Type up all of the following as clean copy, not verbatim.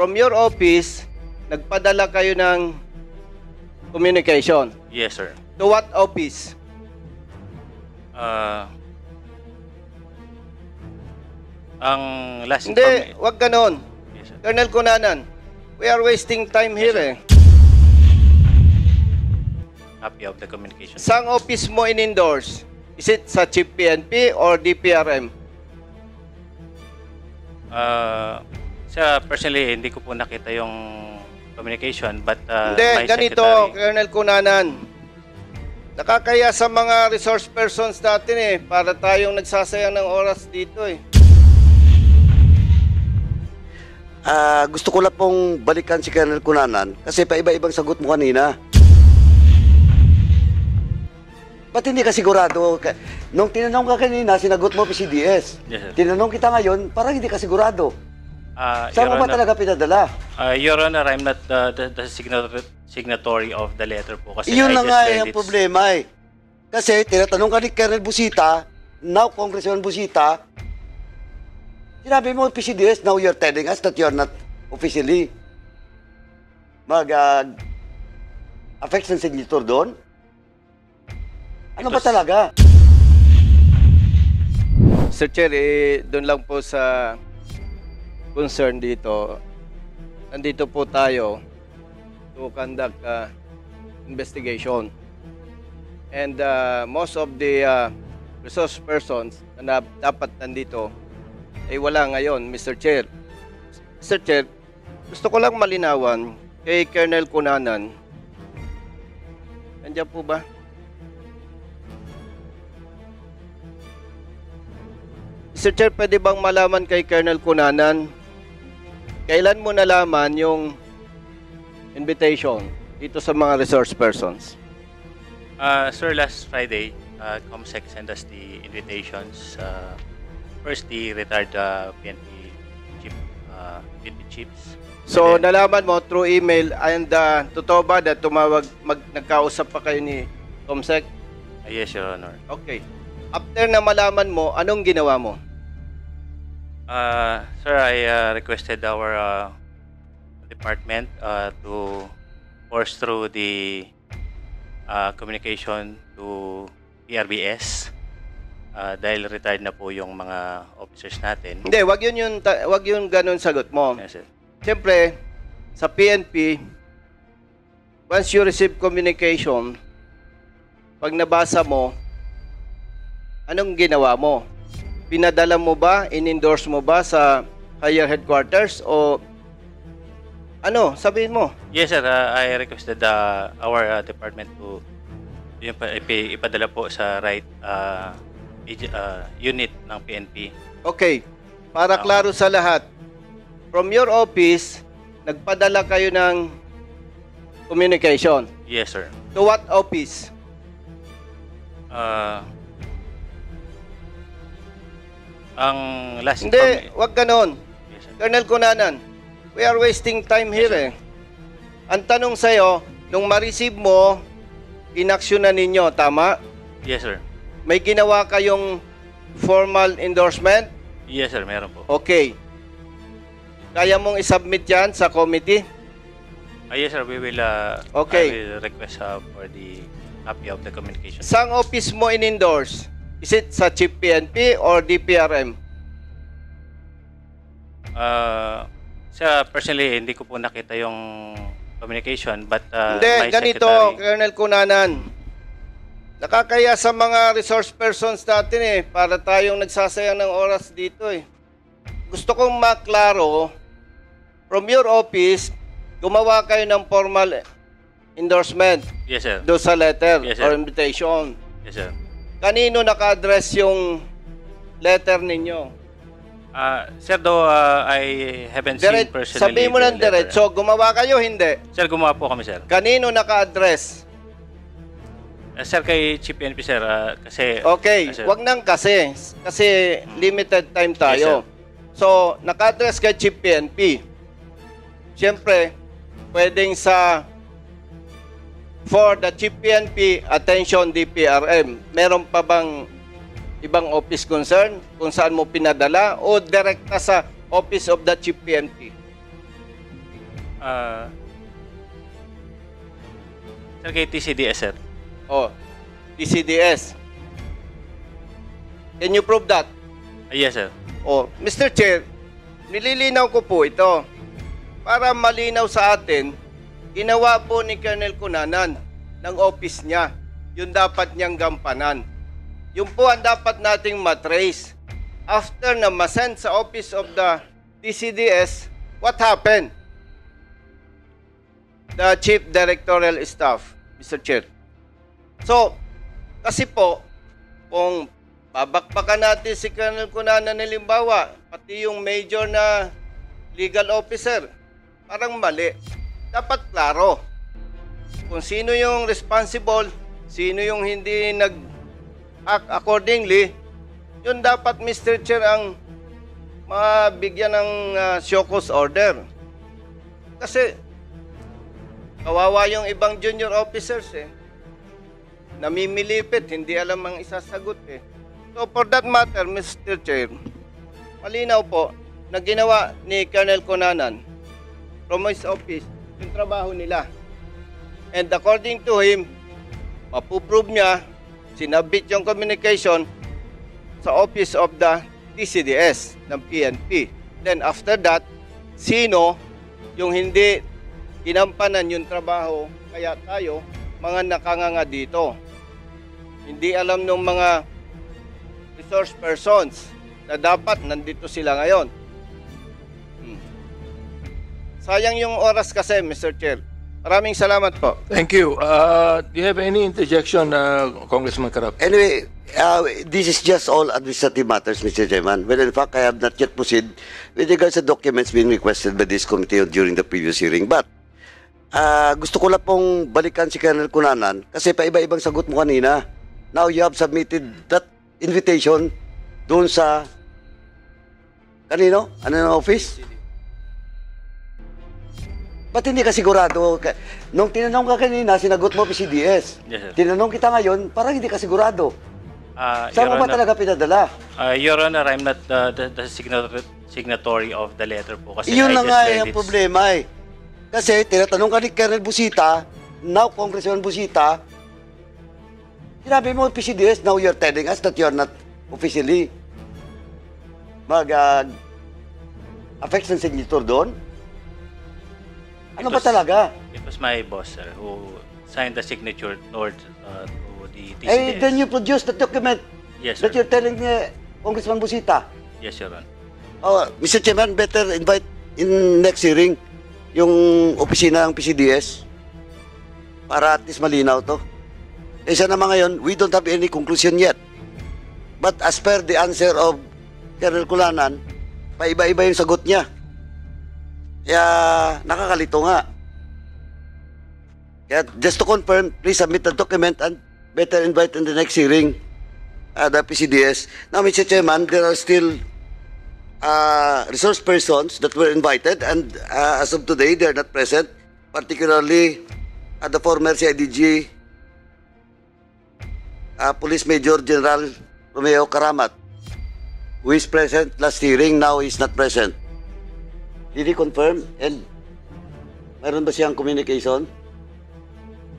from your office, nagpadala kayo ng communication. Yes, sir. To what office? Ang last Hindi, wag ganon. Yes, sir. Colonel Cunanan, we are wasting time here eh. Copy of the communication. Saan office mo in-endorse? Is it sa Chief PNP or DPRM? Personally, hindi ko po nakita yung communication, but Hindi, my ganito, secretary... Colonel Cunanan. Nakakaya sa mga resource persons natin eh, para tayong nagsasayang ng oras dito eh. Gusto ko lang pong balikan si Colonel Cunanan kasi paiba-ibang sagot mo kanina. Ba't hindi ka sigurado? Nung tinanong ka kanina, sinagot mo PCDS. Yes, sir. Tinanong kita ngayon, parang hindi ka sigurado. Saan Your mo ba Honor, talaga pinadala? Your Honor, I'm not the signatory of the letter po. Kasi Iyon I na just nga read ang it. problema eh. Kasi tinatanong ka ni Colonel Busita, now Congressman Busita, sinabi mo PCDS, now you're telling us that you're not officially affect ng signature doon? Ano ba talaga? Sir Chair, doon lang po sa concern dito. Nandito po tayo to conduct investigation. And most of the resource persons na dapat nandito ay wala ngayon, Mr. Chair. Mr. Chair, gusto ko lang malinawan kay Colonel Cunanan. Nandiyan po ba? Mr. Chair, pwede bang malaman kay Colonel Cunanan, kailan mo nalaman yung invitation dito sa mga resource persons? Sir, last Friday, COMSEC sent us the invitations. First, the retired PNP chiefs. So, And then, nalaman mo through email and totoo ba na nagkausap pa kayo ni COMSEC? yes, Your Honor. Okay. After na malaman mo, anong ginawa mo? Sir, I requested our department to force through the communication to PRBS dahil retired na po yung mga officers natin. Hindi, wag yun ganun sagot mo. Yes, sir. Siyempre, sa PNP, once you receive communication, pag nabasa mo, anong ginawa mo? Pinadala mo ba? In-endorse mo ba sa higher headquarters? O ano? Sabihin mo. Yes, sir. I requested our department to ipadala po sa right unit ng PNP. Okay. Para klaro sa lahat, from your office, nagpadala kayo ng communication. Yes, sir. To what office? Ang last Hindi, wag ganon. Yes, sir. Colonel Cunanan, we are wasting time here eh. Ang tanong sa'yo, nung ma-receive mo, inaksyonan ninyo, tama? Yes, sir. May ginawa kayong formal endorsement? Yes, sir. Meron po. Okay. Kaya mong isubmit yan sa committee? Yes, sir. We will, Okay. I will request for the copy of the communication. Saan office mo in-endorse? Is it sa Chief PNP or DPRM? Personally, hindi ko po nakita yung communication, but Hindi, my ganito, secretary... Colonel Cunanan. Nakakaya sa mga resource persons natin eh, para tayong nagsasayang ng oras dito eh. Gusto kong maklaro, from your office, gumawa kayo ng formal endorsement Yes, sir. do sa letter Yes, sir. or invitation. Yes, sir. Kanino naka-address yung letter ninyo? Sir, though I haven't seen personally... Sabihin mo ng the letter. diretso, gumawa kayo, hindi. Sir, gumawa po kami, sir. Kanino naka-address? Sir, kay Chief PNP, sir, kasi... Okay, sir. wag nang kasi. Kasi limited time tayo. Yes, So, naka-address kay Chief PNP. Siyempre, pwedeng for the Chief PNP, attention DPRM. Meron pa bang ibang office concern kung saan mo pinadala o direkta sa Office of the Chief PNP? Sir, kay TCDS, sir. Oh, TCDS. Can you prove that? Yes, sir. Oh, Mr. Chair, nililinaw ko po ito. Para malinaw sa atin, ginawa po ni Colonel Cunanan ng office niya. Yun dapat niyang gampanan. Yun po ang dapat nating matrace. After na masend sa office of the TCDS, what happened? The Chief Directorial Staff, Mr. Chair. So, kasi po, kung babakbakan natin si Colonel Cunanan halimbawa, pati yung major na legal officer, parang mali. Dapat klaro kung sino yung responsible, sino yung hindi nag-act accordingly. Yun dapat, Mr. Chair, ang mabigyan ng show cause order. Kasi kawawa yung ibang junior officers namimilipit, hindi alam ang isasagot So for that matter, Mr. Chair, malinaw po na ginawa ni Colonel Cunanan from his office yung trabaho nila. And according to him, mapuprove niya, sinabit yung communication sa office of the TCDS ng PNP. Then after that, sino yung hindi ginampanan yung trabaho, kaya tayo, mga nakanganga dito. Hindi alam ng mga resource persons na dapat nandito sila ngayon. Sayang yung oras kasi, Mr. Chair. Maraming salamat po. Thank you. Do you have any interjection, Congressman Carap? Anyway, this is just all administrative matters, Mr. Chairman. Well, in fact, I have not yet proceeded with regards to documents being requested by this committee during the previous hearing. But, gusto ko lang pong balikan si Colonel Cunanan kasi paiba-ibang sagot mo kanina. Now you have submitted that invitation doon sa kanino? Ano na office? Ba't hindi ka sigurado? Nung tinanong ka kanina, sinagot mo PCDS. Yes, sir. Tinanong kita ngayon, parang hindi ka sigurado. Saan Your mo ba Honor, talaga pinadala? Your Honor, I'm not the signatory of the letter po. Kasi Iyon I na just nga read ang it. problema Kasi tinatanong ka ni Colonel Busita, now Congressman Busita, sinabi mo PCDS, now you're telling us that you're not officially affect ng signature doon? Ano ba talaga? It was my boss, sir, who signed the signature to the TCDS. Then you produce the document Yes, sir. that you're telling Congressman Busita. Yes, Your Honor. Mr. Chairman, better invite in next hearing yung opisina ng PCDS para at least malinaw to. Isa naman ngayon, we don't have any conclusion yet. But as per the answer of Colonel Cunanan, paiba-iba yung sagot niya. Kaya nakakalito nga. Kaya just to confirm, please submit the document and better invite in the next hearing the PCDS. Now, Mr. Chairman, there are still resource persons that were invited and as of today, they are not present, particularly the former CIDG Police Major General Romeo Karamat, who is present last hearing, now is not present. Did he confirm? And mayroon ba siyang communication?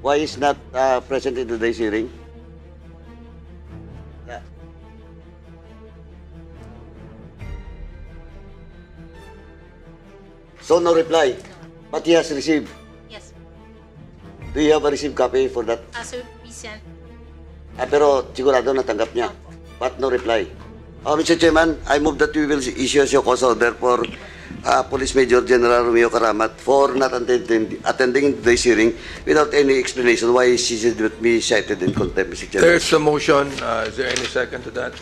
Why is not present in today's hearing? Yeah. So no reply. But he has received. Yes. Do you have a received copy for that? Sir, please send. Pero sigurado natanggap niya. But no reply. Mr. Chairman, I move that we will issue a show cause order for Police Major General Romeo Karamat for not attending today's hearing without any explanation why she should be cited in contempt, Mr. Chairman. There's a motion. Is there any second to that?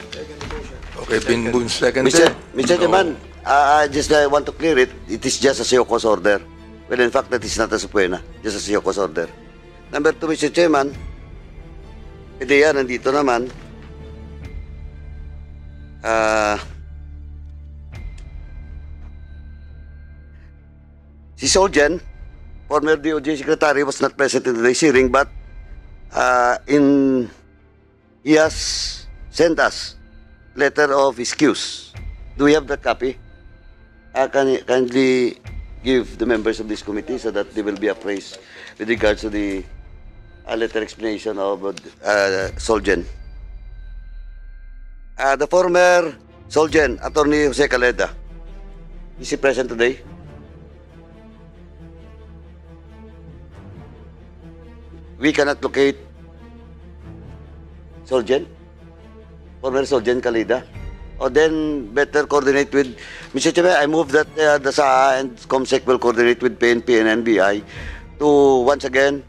Okay, been moved seconded. Mr. Chairman, I just want to clear it. It is just a show cause order. Well, in fact, that is not a subpoena. Just a show cause order. Number 2, Mr. Chairman, ideya, nandito naman. Si Soljan, former DOJ Secretary, was not present in today's hearing, but he has sent us letter of excuse. Do we have that copy? Kindly give the members of this committee so that they will be appraised with regards to the letter explanation of Solgen. The former Solgen, Attorney Jose Caleda, is he present today? We cannot locate Solgen, former Solgen Caleda. Or then better coordinate with Mr. Chairman. I move that the SAA and COMSEC will coordinate with PNP and NBI to once again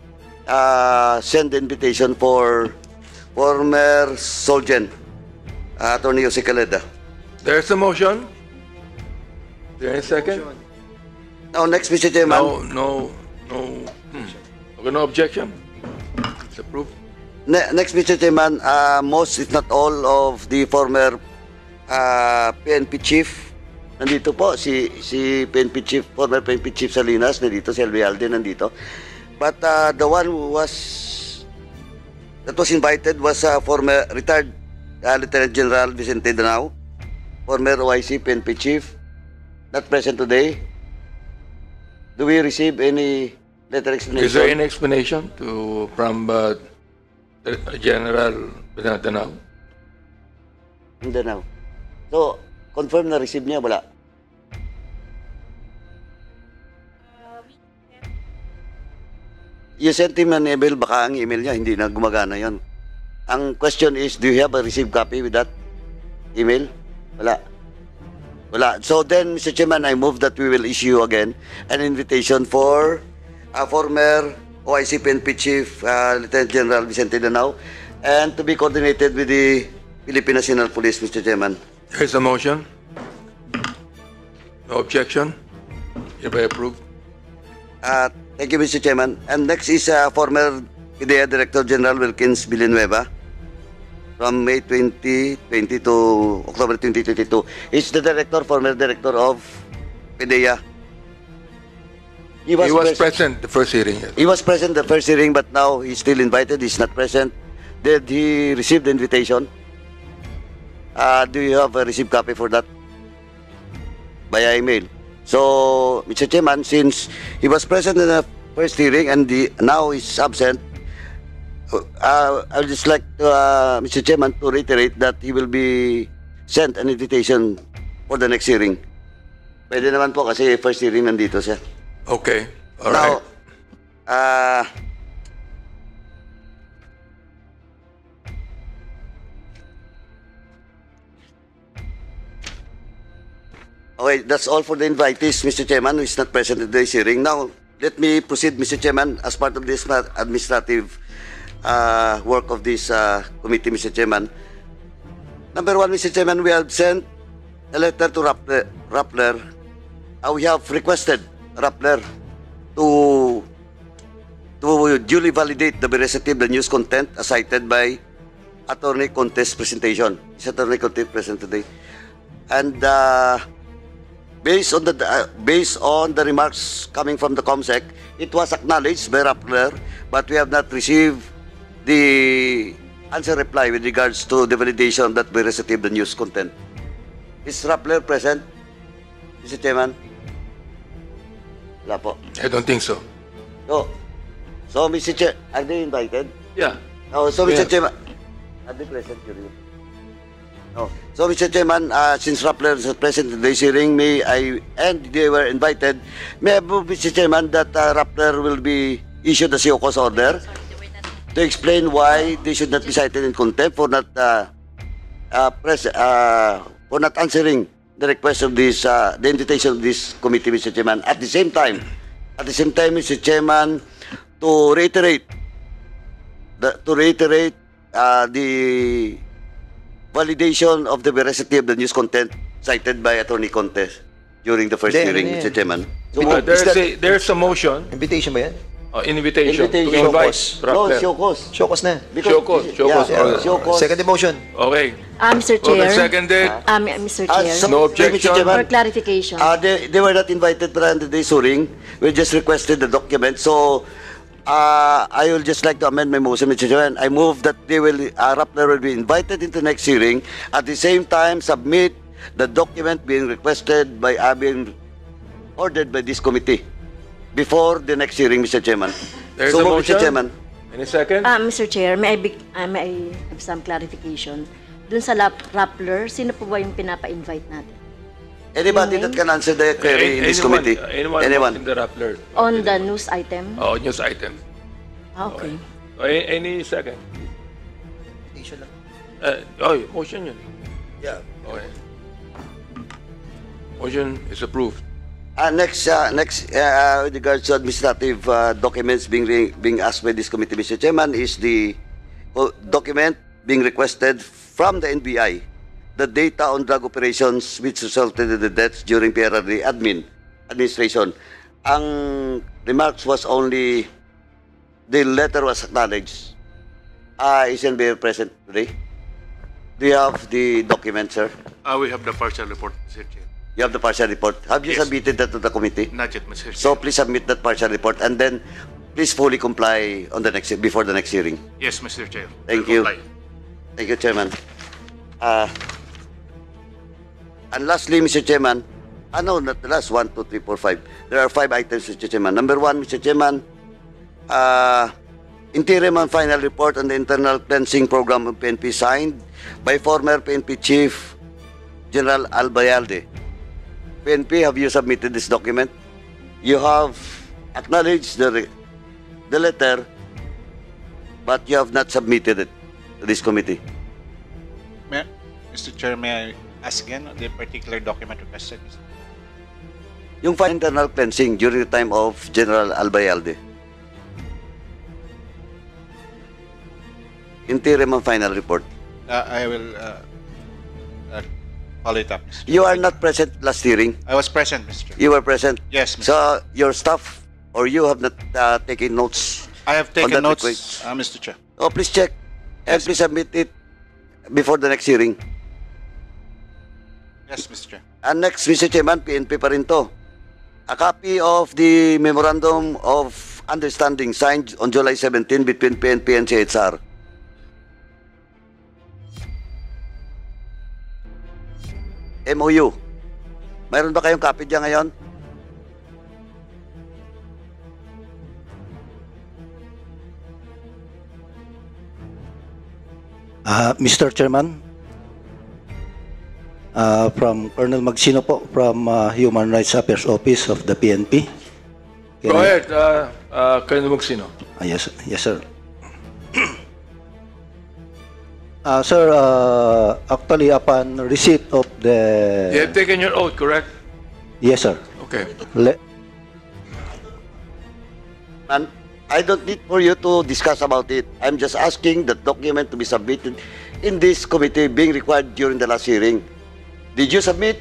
send the invitation for former Solgen, Attorney Jose Caleda. There's a motion. Is there any second? Now, next, Mr. Chairman. No. Okay, no objection. It's approved. Next, Mr. Chairman, most, if not all, of the former PNP chief, nandito po, si PNP chief, former PNP chief Salinas, nandito, si Albialde, nandito. But the one who that was invited was former retired Lieutenant General Vicente Danao, former OIC PNP chief, not present today. Do we receive any letter explanation? Is there any explanation from General Danao? Danao. So, confirm na receive niya, wala? You sent him an email, baka ang email niya, hindi na gumagana yon. Ang question is, do you have a received copy with that email? Wala. Wala. So then, Mr. Chairman, I move that we will issue again an invitation for former OIC PNP Chief, Lieutenant General Vicente Danao, and to be coordinated with the Philippine National Police, Mr. Chairman. There's a motion. No objection. Hereby approved. Thank you, Mr. Chairman. And next is former PDEA Director General Wilkins Villanueva from May 2020 to October 2022. He's the former director of PDEA. He was present the first hearing. Yes. He was present the first hearing, but now he's still invited. He's not present. Did he receive the invitation? Do you have a received copy for that? Via email. So, Mr. Chairman, since he was present in the first hearing and now he's absent, I would just like to, Mr. Chairman, to reiterate that he will be sent an invitation for the next hearing. Pwede naman po kasi first hearing nandito siya. Okay. All Now, right. Okay, that's all for the invitees, Mr. Chairman, who is not present at today's hearing. Now, let me proceed, Mr. Chairman, as part of this administrative work of this committee, Mr. Chairman. Number one, Mr. Chairman, we have sent a letter to Rappler. We have requested Rappler to duly validate the veracity of the news content as cited by Attorney Conte's presentation. Is Attorney Conte present today? And based on the remarks coming from the COMSEC, it was acknowledged by Rappler, but we have not received the answer reply with regards to the validation of that veracity of the news content. Is Rappler present, Mr. Chairman? Wala po. I don't think so. So Mr. Chair, are they invited? Yeah. Oh, so Mr. Yeah. Chairman, are they present, Curio? No. So, Mr. Chairman, since Rappler is present in today's hearing, and they were invited, may I move, Mr. Chairman, that Rappler will be issued a COCOS order to explain why they should not be cited in contempt for not answering the request of this, the invitation of this committee, Mr. Chairman. At the same time, Mr. Chairman, to reiterate the validation of the veracity of the news content cited by Attorney Conte during the first hearing, Mr. Chairman. So, There's a motion, Invitation ba yan? invitation to invite No, Rappler. Showcase. Showcase na. Showcase. Second motion. Okay. Mr. Moved and Chair. seconded. Mr. Chair. No Mr. objection. Chairman, For clarification. they were not invited para today's hearing. We just requested the document. So, I will just like to amend my motion, Mr. Chairman. I move that Rappler will be invited into next hearing. At the same time, submit the document being requested by ordered by this committee before the next hearing, Mr. Chairman. There's So a move, Mr. motion. Chairman. Any second? Mr. Chair, may I have some clarification? Dun sa Rappler, sino po ba yung pinapa-invite natin? Anybody Yung that can answer the query in this committee? Anyone in the Rappler. On the news item? Oh, news item. Okay. Any second? Motion yun. Yeah. Okay. Motion is approved. Next, with regards to administrative documents being asked by this committee, Mr. Chairman, is the document being requested from the NBI, the data on drug operations which resulted in the deaths during PRRD administration. Ang remarks was only, the letter was acknowledged. Is NBI present today? Do you have the document, sir? We have the partial report, Mr. Chair. You have the partial report. Have you Yes. submitted that to the committee? Not yet, Mr. Chair. So please submit that partial report and then please fully comply on the next before the next hearing. Yes, Mr. Chair. Thank We'll you. comply. Thank you, Chairman. And lastly, Mr. Chairman, no, not the last, 1, 2, 3, 4, 5. There are 5 items, Mr. Chairman. Number 1, Mr. Chairman, interim and final report on the internal cleansing program of PNP signed by former PNP Chief General Albayalde. PNP, have you submitted this document? You have acknowledged the letter, but you have not submitted it to this committee. Mr. Chair, may I ask again the particular document requested? Yung for internal cleansing during the time of General Albayalde. Interim and final report. I will follow it up, Mr. Chair. You are not present last hearing. I was present, Mr. Chair. You were present. Yes, Mr. So your staff or you have not taken notes. I have on taken that notes, request. Mr. Chair. Oh, please check and Yes. please submit it before the next hearing. Yes, Mr. Chair. And next, Mr. Chairman, PNP pa rin to. A copy of the Memorandum of Understanding signed on July 17 between PNP and CHR. MOU. Mayroon ba kayong copy dyan ngayon? Mr. Chairman, from Colonel Magsino po, from Human Rights Affairs Office of the PNP. Go ahead, Colonel Mugsino. Yes, yes, sir. Sir, actually, upon receipt of the... You have taken your oath, correct? Yes, sir. Okay. And I don't need for you to discuss about it. I'm just asking the document to be submitted in this committee being required during the last hearing. Did you submit?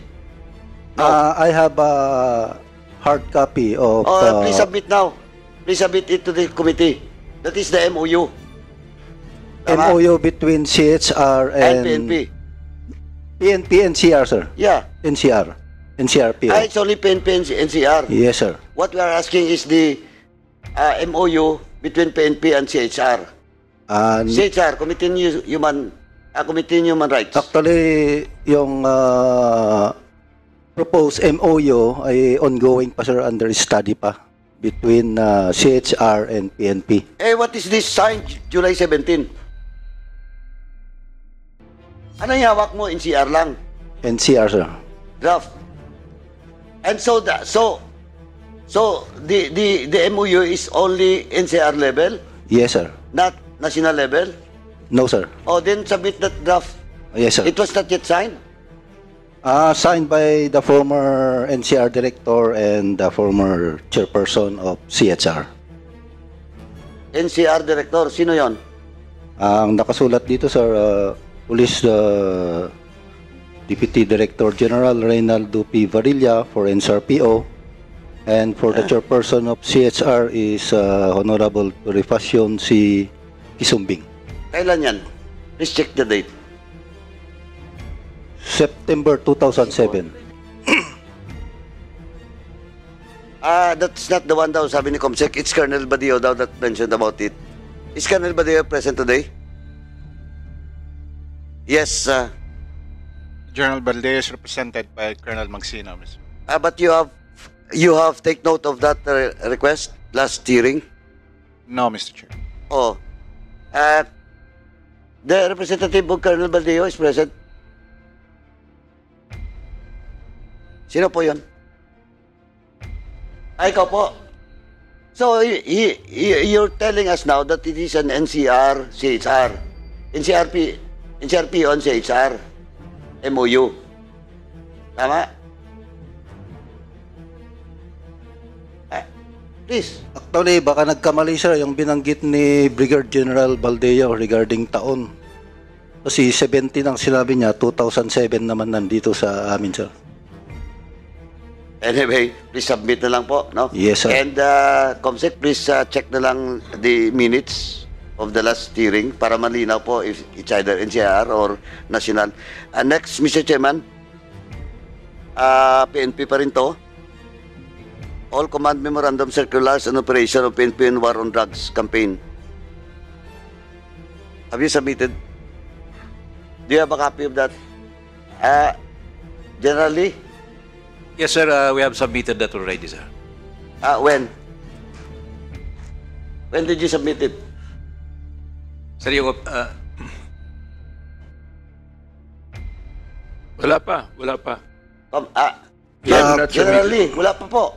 I have a hard copy of... Please submit now. Please submit it to the committee. That is the MOU. Tama? MOU between CHR And and... PNP. PNP and CR, sir. Yeah. NCR. NCRPO. It's only PNP and NCR. Yes, sir. What we are asking is the MOU between PNP and CHR. CHR, Committee on Human Rights. Actually, yung proposed MOU ay ongoing pa, sir, under study pa between CHR and PNP. What is this signed July 17? Ano yung hawak mo? NCR lang. NCR, sir. Draft. And so the MOU is only NCR level, Yes, sir. not national level. No, sir. Then submit that draft. Yes, sir. It was not yet signed. Signed by the former NCR director and the former chairperson of CHR. NCR director, sino yon? Ang nakasulat dito, sir, Police Deputy Director General Reynaldo P. Varilla for NCRPO, and for the chairperson of CHR is Honorable Bonifacio C. Kisumbing. Kailan yan? Please check the date. September 2007. That's not the one daw, sabi ni Comsec. It's Colonel Badio daw that mentioned about it. Is Colonel Badio present today? Yes, General Balde is represented by Colonel Magsino, Mr. but you have You have take note of that request last hearing? No, Mr. Chair. Oh. The representative of Colonel Baldeo is present. Sino po yun? Ay, ikaw po. So, you're telling us now that it is an NCR, CHR. NCRP on CHR. MOU. Tama? Please. Actually, baka nagkamali sir yung binanggit ni Brigadier General Baldeo regarding taon. Kasi 17 ang sinabi niya, 2007 naman nandito sa amin sir. Anyway, please submit na lang po, no? Yes, sir. And, Comsec, please check na lang the minutes of the last hearing para malinaw po if it's either NCR or national. Next, Mr. Chairman, PNP pa rin to. All command memorandum circulars and operation of PNP and War on Drugs campaign. Have you submitted? Do you have a copy of that? Generally? Yes, sir. We have submitted that already, sir. When? When did you submit it? Sir, yung... Wala pa, wala pa. Yeah, have not generally, wala pa po.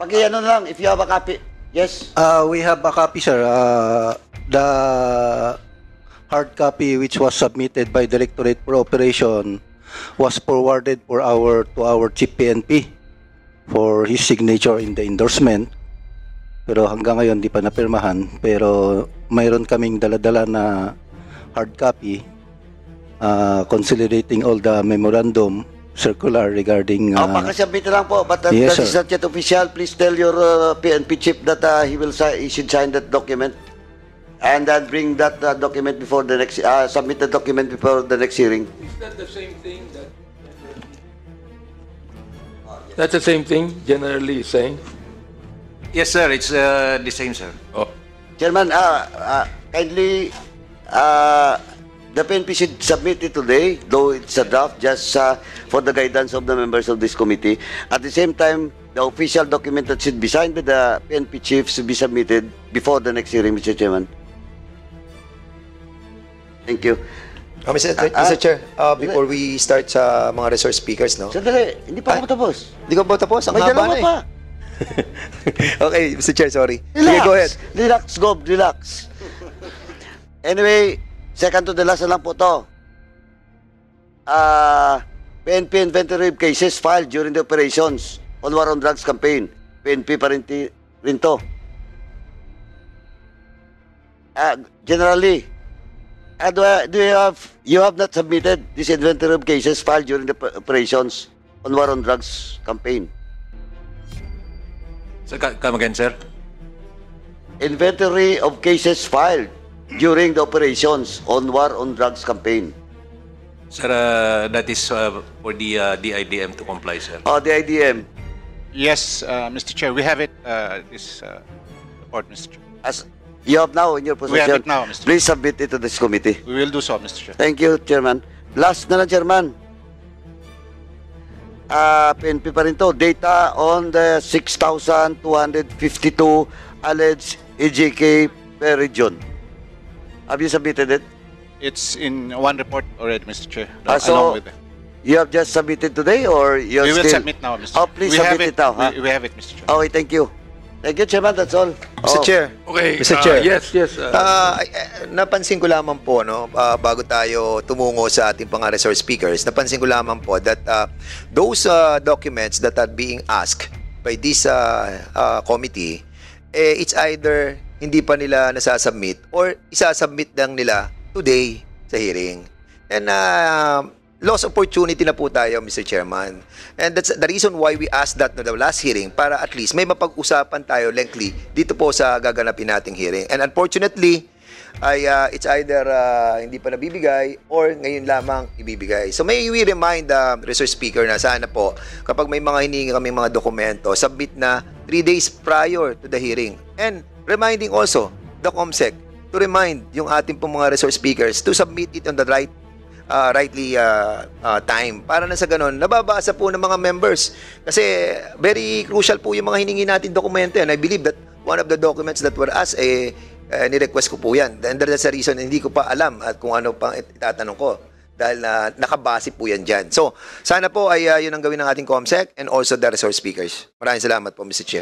Pag-iano lang, if you have a copy. Yes? We have a copy, sir. The hard copy which was submitted by Directorate for Operation was forwarded to our Chief PNP for his signature in the endorsement. Pero hanggang ngayon di pa napirmahan. Pero mayroon kaming dala-dala na hard copy consolidating all the memorandum circular regarding... pakasabit lang po. But that, yes, that is not yet official. Please tell your PNP chief that he should sign that document. And then bring that document before the next... submit the document before the next hearing. Is that the same thing that... That's the same thing generally saying? Yes, sir. It's the same, sir. Oh. Chairman, kindly... the PNP should submit it today, though it's a draft, just for the guidance of the members of this committee. At the same time, the official document that should be signed by the PNP chief should be submitted before the next hearing, Mr. Chairman. Thank you. Mr. Chair, before we start sa mga resource speakers, no? Sandali, hindi pa ako tapos. Hindi ko ba tapos? Ang May haba dalawa na eh. pa. Okay, Mr. Chair, sorry. Relax. Sige, go ahead. Relax, Gob, relax. Anyway, second to the last na lang po to. PNP inventory of cases filed during the operations on War on Drugs campaign. PNP pa rin to. Generally, you have not submitted this inventory of cases filed during the operations on War on Drugs campaign. Sir, come again, sir. Inventory of cases filed during the operations on War on Drugs campaign. Sir, that is for the DIDM to comply, sir. Oh, the IDM. Yes, Mr. Chair, we have it, this report, Mr. Chair. As you have now in your possession. We have it now, Mr. Please submit it to this committee. We will do so, Mr. Chair. Thank you, Chairman. Last na lang, Chairman. PNP pa rin to. Data on the 6,252 alleged EJK per region. Have you submitted it? It's in one report already, Mr. Chair. So, along with it. you have just submitted today or you're We will still... submit now, Mr. Oh, Chair. please We submit have it now. We have it, Mr. Chair. Okay, thank you. Thank you, Chairman. That's all. Mr. Chair. Okay. Mr. Chair. Yes. Napansin ko lamang po, no, bago tayo tumungo sa ating mga resource speakers, napansin ko lamang po that those documents that are being asked by this committee, it's either hindi pa nila nasasubmit or isasubmit lang nila today sa hearing. And lost opportunity na po tayo, Mr. Chairman. And that's the reason why we asked that no the last hearing para at least may mapag-usapan tayo lengthily dito po sa gaganapin nating hearing. And unfortunately, it's either hindi pa nabibigay or ngayon lamang ibibigay. So may we remind the resource speaker na sana po kapag may mga hiningi kami mga dokumento, submit na 3 days prior to the hearing. And reminding also the COMSEC to remind yung ating pong mga resource speakers to submit it on the right rightly time. Para na sa ganun, nababasa po ng mga members. Kasi very crucial po yung mga hiningi natin dokumento. And I believe that one of the documents that were asked, ni-request ko po yan. And that's the reason hindi ko pa alam at kung ano pang itatanong ko. Dahil nakabase po yan dyan. So, sana po ay yun ang gawin ng ating COMSEC and also the resource speakers. Maraming salamat po, Mr. Chair.